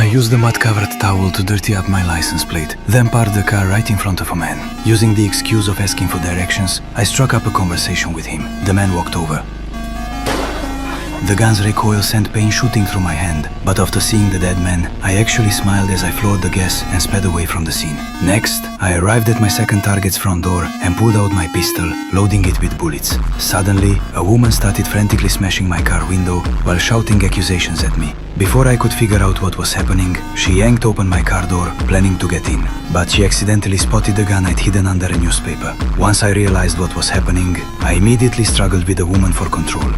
used a mud-covered towel to dirty up my license plate, then parked the car right in front of a man. Using the excuse of asking for directions, I struck up a conversation with him. The man walked over. The gun's recoil sent pain shooting through my hand, but after seeing the dead man, I actually smiled as I floored the gas and sped away from the scene. Next, I arrived at my second target's front door and pulled out my pistol, loading it with bullets. Suddenly, a woman started frantically smashing my car window while shouting accusations at me. Before I could figure out what was happening, she yanked open my car door, planning to get in. But she accidentally spotted the gun I'd hidden under a newspaper. Once I realized what was happening, I immediately struggled with the woman for control.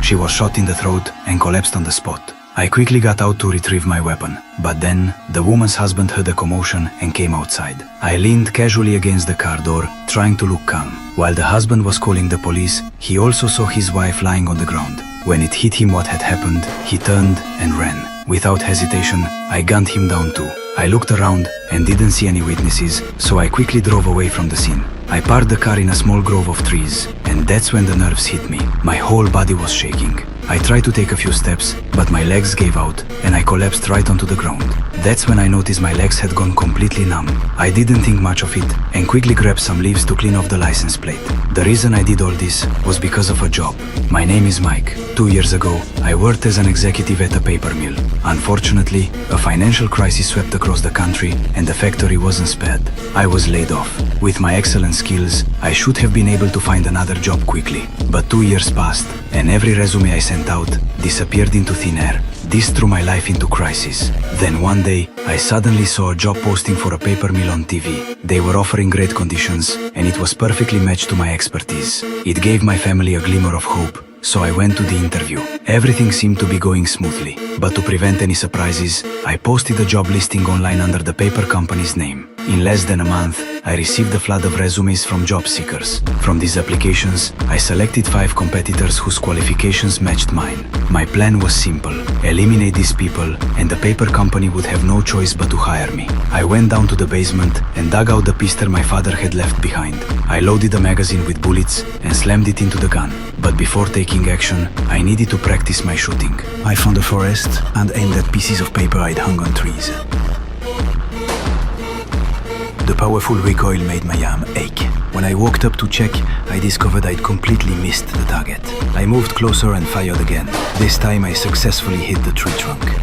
She was shot in the throat and collapsed on the spot. I quickly got out to retrieve my weapon, but then the woman's husband heard a commotion and came outside. I leaned casually against the car door, trying to look calm. While the husband was calling the police, he also saw his wife lying on the ground. When it hit him what had happened, he turned and ran. Without hesitation, I gunned him down too. I looked around and didn't see any witnesses, so I quickly drove away from the scene. I parked the car in a small grove of trees, and that's when the nerves hit me. My whole body was shaking. I tried to take a few steps, but my legs gave out, and I collapsed right onto the ground. That's when I noticed my legs had gone completely numb. I didn't think much of it, and quickly grabbed some leaves to clean off the license plate. The reason I did all this was because of a job. My name is Mike. 2 years ago, I worked as an executive at a paper mill. Unfortunately, a financial crisis swept across the country, and the factory wasn't spared. I was laid off. With my excellent skills, I should have been able to find another job quickly. But 2 years passed, and every resume I sent out disappeared into thin air. This threw my life into crisis. Then one day, I suddenly saw a job posting for a paper mill on TV. They were offering great conditions, and it was perfectly matched to my expertise. It gave my family a glimmer of hope, so I went to the interview. Everything seemed to be going smoothly, but to prevent any surprises, I posted a job listing online under the paper company's name. In less than a month, I received a flood of resumes from job seekers. From these applications, I selected 5 competitors whose qualifications matched mine. My plan was simple: eliminate these people, and the paper company would have no choice but to hire me. I went down to the basement and dug out the pistol my father had left behind. I loaded the magazine with bullets and slammed it into the gun. But before taking action, I needed to practice my shooting. I found a forest and aimed at pieces of paper I'd hung on trees. The powerful recoil made my arm ache. When I walked up to check, I discovered I'd completely missed the target. I moved closer and fired again. This time I successfully hit the tree trunk.